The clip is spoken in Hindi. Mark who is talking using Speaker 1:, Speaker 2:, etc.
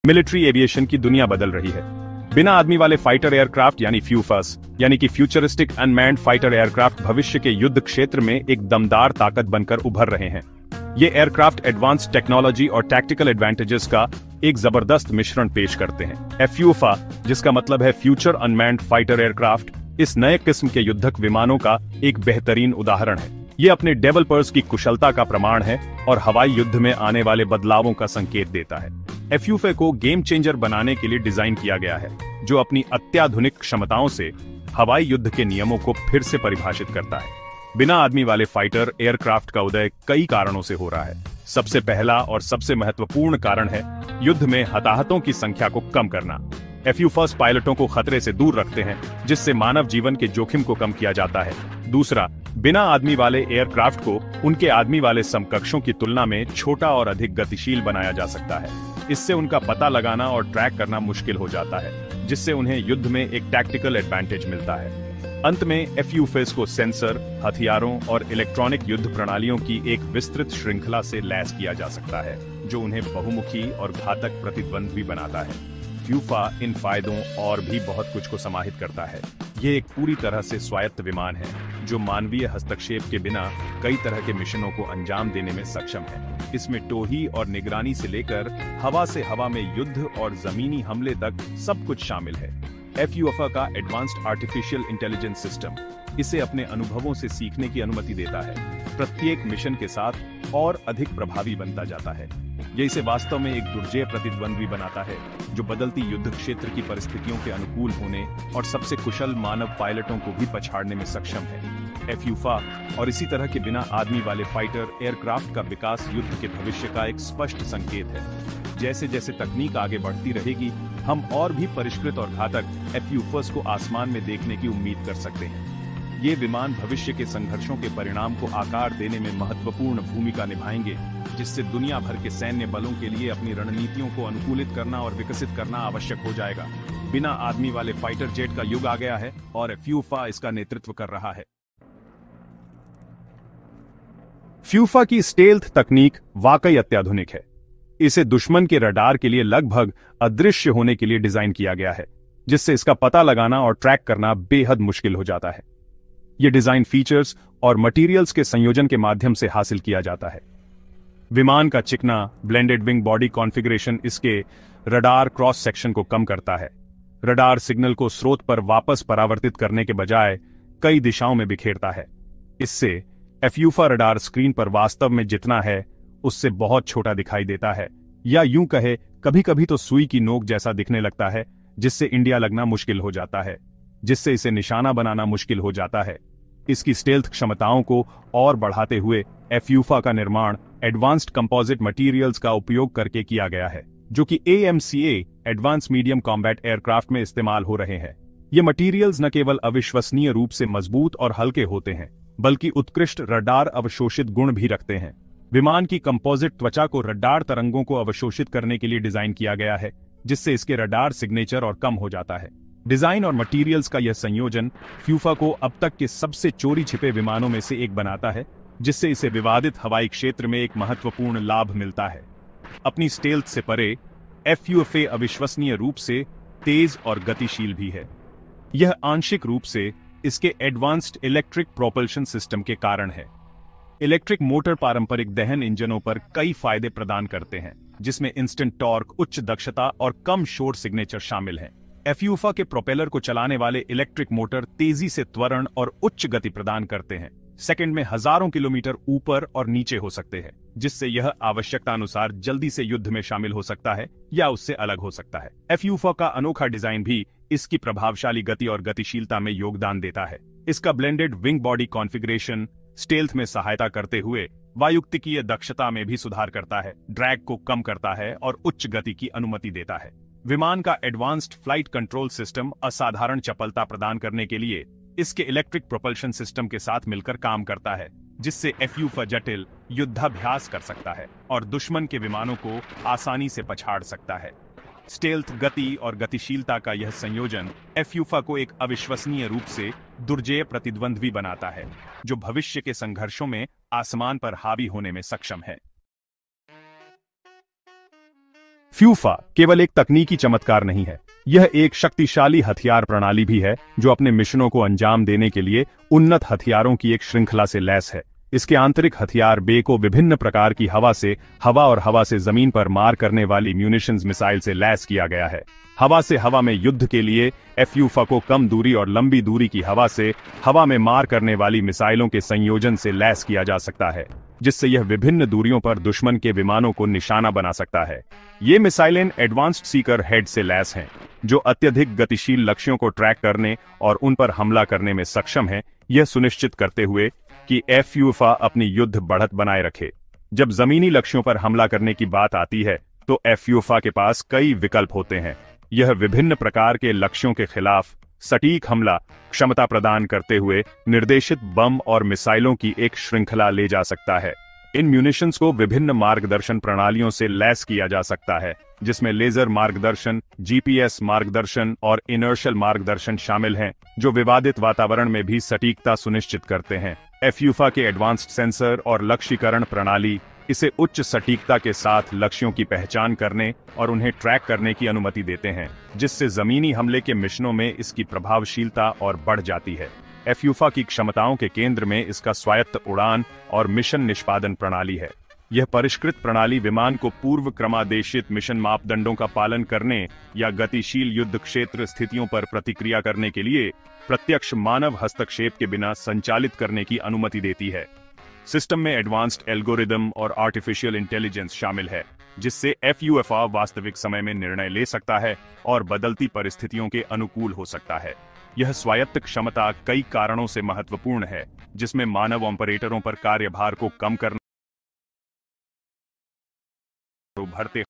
Speaker 1: मिलिट्री एविएशन की दुनिया बदल रही है। बिना आदमी वाले फाइटर एयरक्राफ्ट यानी फ्यूफास यानी कि फ्यूचरिस्टिक अनमैन्ड फाइटर एयरक्राफ्ट भविष्य के युद्ध क्षेत्र में एक दमदार ताकत बनकर उभर रहे हैं। ये एयरक्राफ्ट एडवांस्ड टेक्नोलॉजी और टैक्टिकल एडवांटेजेस का एक जबरदस्त मिश्रण पेश करते हैं। फ्यूफा, जिसका मतलब है फ्यूचर अनमैन्ड फाइटर एयरक्राफ्ट, इस नए किस्म के युद्धक विमानों का एक बेहतरीन उदाहरण है। ये अपने डेवलपर्स की कुशलता का प्रमाण है और हवाई युद्ध में आने वाले बदलावों का संकेत देता है। फ्यूफा को गेम चेंजर बनाने के लिए डिजाइन किया गया है, जो अपनी अत्याधुनिक क्षमताओं से हवाई युद्ध के नियमों को फिर से परिभाषित करता है। बिना आदमी वाले फाइटर एयरक्राफ्ट का उदय कई कारणों से हो रहा है। सबसे पहला और सबसे महत्वपूर्ण कारण है युद्ध में हताहतों की संख्या को कम करना। फ्यूफास पायलटों को खतरे से दूर रखते हैं, जिससे मानव जीवन के जोखिम को कम किया जाता है। दूसरा, बिना आदमी वाले एयरक्राफ्ट को उनके आदमी वाले समकक्षों की तुलना में छोटा और अधिक गतिशील बनाया जा सकता है। इससे उनका पता लगाना और ट्रैक करना मुश्किल हो जाता है, जिससे उन्हें युद्ध में एक टैक्टिकल एडवांटेज मिलता है। अंत में फ्यूफास को सेंसर, हथियारों और इलेक्ट्रॉनिक युद्ध प्रणालियों की एक विस्तृत श्रृंखला से लैस किया जा सकता है, जो उन्हें बहुमुखी और घातक प्रतिद्वंद भी बनाता है। फ्यूफा इन फायदों और भी बहुत कुछ को समाहित करता है। ये एक पूरी तरह से स्वायत्त विमान है, जो मानवीय हस्तक्षेप के बिना कई तरह के मिशनों को अंजाम देने में सक्षम है। इसमें टोही और निगरानी से लेकर हवा से हवा में युद्ध और जमीनी हमले तक सब कुछ शामिल है। फ्यूफा का एडवांस्ड आर्टिफिशियल इंटेलिजेंस सिस्टम इसे अपने अनुभवों से सीखने की अनुमति देता है। प्रत्येक मिशन के साथ और अधिक प्रभावी बनता जाता है। यह इसे वास्तव में एक दुर्जेय प्रतिद्वंद्वी बनाता है, जो बदलती युद्ध क्षेत्र की परिस्थितियों के अनुकूल होने और सबसे कुशल मानव पायलटों को भी पछाड़ने में सक्षम है। फ्यूफा और इसी तरह के बिना आदमी वाले फाइटर एयरक्राफ्ट का विकास युद्ध के भविष्य का एक स्पष्ट संकेत है। जैसे जैसे तकनीक आगे बढ़ती रहेगी, हम और भी परिष्कृत और घातक फ्यूफास को आसमान में देखने की उम्मीद कर सकते हैं। ये विमान भविष्य के संघर्षों के परिणाम को आकार देने में महत्वपूर्ण भूमिका निभाएंगे, जिससे दुनिया भर के सैन्य बलों के लिए अपनी रणनीतियों को अनुकूलित करना और विकसित करना आवश्यक हो जाएगा। बिना आदमी वाले फाइटर जेट का युग आ गया है और फ्यूफा इसका नेतृत्व कर रहा है। फ्यूफा की स्टेल्थ तकनीक वाकई अत्याधुनिक है। इसे दुश्मन के रडार के लिए लगभग अदृश्य होने के लिए डिजाइन किया गया है, जिससे इसका पता लगाना और ट्रैक करना बेहद मुश्किल हो जाता है। यह डिजाइन फीचर्स और मटेरियल्स के संयोजन के माध्यम से हासिल किया जाता है। विमान का चिकना ब्लेंडेड विंग बॉडी कॉन्फ़िगरेशन इसके रडार क्रॉस सेक्शन को कम करता है। रडार सिग्नल को स्रोत पर वापस परावर्तित करने के बजाय कई दिशाओं में बिखेरता है। इससे फ्यूफा रडार स्क्रीन पर वास्तव में जितना है उससे बहुत छोटा दिखाई देता है, या यूं कहे कभी कभी तो सुई की नोक जैसा दिखने लगता है, जिससे इंडिया लगना मुश्किल हो जाता है, जिससे इसे निशाना बनाना मुश्किल हो जाता है। इसकी स्टेल्थ क्षमताओं को और बढ़ाते हुए फ्यूफा का निर्माण एडवांस्ड कंपोजिट मटेरियल्स का उपयोग करके किया गया है, जो कि AMCA advance medium combat aircraft में इस्तेमाल हो रहे हैं। ये मटेरियल्स न केवल अविश्वसनीय रूप से मजबूत और हल्के होते हैं, बल्कि उत्कृष्ट रडार अवशोषित गुण भी रखते हैं। विमान की कंपोजिट त्वचा को रडार तरंगों को अवशोषित करने के लिए डिजाइन किया गया है, जिससे इसके रडार सिग्नेचर और कम हो जाता है। डिजाइन और मटेरियल्स का यह संयोजन फ्यूफा को अब तक के सबसे चोरी छिपे विमानों में से एक बनाता है, जिससे इसे विवादित हवाई क्षेत्र में एक महत्वपूर्ण लाभ मिलता है। अपनी स्टेल्थ से परे फ्यूफा अविश्वसनीय रूप से तेज और गतिशील भी है। यह आंशिक रूप से इसके एडवांस्ड इलेक्ट्रिक प्रोपल्शन सिस्टम के कारण है। इलेक्ट्रिक मोटर पारंपरिक दहन इंजनों पर कई फायदे प्रदान करते हैं, जिसमें इंस्टेंट टॉर्क, उच्च दक्षता और कम शोर सिग्नेचर शामिल हैं। फ्यूफा के प्रोपेलर को चलाने वाले इलेक्ट्रिक मोटर तेजी से त्वरण और उच्च गति प्रदान करते हैं, सेकंड में हजारों किलोमीटर ऊपर और नीचे हो सकते हैं, जिससे यह आवश्यकता अनुसार जल्दी से युद्ध में शामिल हो सकता है या उससे अलग हो सकता है। फ्यूफा का अनोखा डिजाइन भी इसकी प्रभावशाली गति और गतिशीलता में योगदान देता है। इसका blended wing body configuration stealth में सहायता करते हुए वायुगतिकीय दक्षता में भी सुधार करता है, ड्रैग को कम करता है और उच्च गति की अनुमति देता है। विमान का एडवांस्ड फ्लाइट कंट्रोल सिस्टम असाधारण चपलता प्रदान करने के लिए इसके इलेक्ट्रिक प्रोपल्शन सिस्टम के साथ मिलकर काम करता है, जिससे फ्यूफा जटिल युद्धाभ्यास कर सकता है और दुश्मन के विमानों को आसानी से पछाड़ सकता है। स्टेल्थ, गति और गतिशीलता का यह संयोजन फ्यूफा को एक अविश्वसनीय रूप से दुर्जेय प्रतिद्वंद्वी बनाता है, जो भविष्य के संघर्षों में आसमान पर हावी होने में सक्षम है। फ्यूफा केवल एक तकनीकी चमत्कार नहीं है, यह एक शक्तिशाली हथियार प्रणाली भी है जो अपने मिशनों को अंजाम देने के लिए उन्नत हथियारों की एक श्रृंखला से लैस है। इसके आंतरिक हथियार बे को विभिन्न प्रकार की हवा और हवा से जमीन पर मार करने वाली म्यूनिशंस मिसाइल से लैस किया गया है। हवा से हवा में युद्ध के लिए फ्यूफा को कम दूरी और लंबी दूरी की हवा से हवा में मार करने वाली मिसाइलों के संयोजन से लैस किया जा सकता है, जिससे यह विभिन्न दूरियों पर दुश्मन के विमानों को निशाना बना सकता है। ये मिसाइलें एडवांस्ड सीकर हेड से लैस हैं, जो अत्यधिक गतिशील लक्ष्यों को ट्रैक करने और उन पर हमला करने में सक्षम हैं, यह सुनिश्चित करते हुए कि फ्यूफा अपनी युद्ध बढ़त बनाए रखे। जब जमीनी लक्ष्यों पर हमला करने की बात आती है तो फ्यूफा के पास कई विकल्प होते हैं। यह विभिन्न प्रकार के लक्ष्यों के खिलाफ सटीक हमला क्षमता प्रदान करते हुए निर्देशित बम और मिसाइलों की एक श्रृंखला ले जा सकता है। इन म्यूनिशंस को विभिन्न मार्गदर्शन प्रणालियों से लैस किया जा सकता है, जिसमें लेजर मार्गदर्शन, जीपीएस मार्गदर्शन और इनर्शियल मार्गदर्शन शामिल हैं, जो विवादित वातावरण में भी सटीकता सुनिश्चित करते हैं। फ्यूफा के एडवांस्ड सेंसर और लक्ष्यीकरण प्रणाली इसे उच्च सटीकता के साथ लक्ष्यों की पहचान करने और उन्हें ट्रैक करने की अनुमति देते हैं, जिससे जमीनी हमले के मिशनों में इसकी प्रभावशीलता और बढ़ जाती है। फ्यूफा की क्षमताओं के केंद्र में इसका स्वायत्त उड़ान और मिशन निष्पादन प्रणाली है। यह परिष्कृत प्रणाली विमान को पूर्व क्रमादेशित मिशन मापदंडों का पालन करने या गतिशील युद्ध क्षेत्र स्थितियों पर प्रतिक्रिया करने के लिए प्रत्यक्ष मानव हस्तक्षेप के बिना संचालित करने की अनुमति देती है। सिस्टम में एडवांस्ड एल्गोरिदम और आर्टिफिशियल इंटेलिजेंस शामिल है, जिससे फ्यूफा वास्तविक समय में निर्णय ले सकता है और बदलती परिस्थितियों के अनुकूल हो सकता है। यह स्वायत्त क्षमता कई कारणों से महत्वपूर्ण है, जिसमें मानव ऑपरेटरों पर कार्यभार को कम करना, उभरते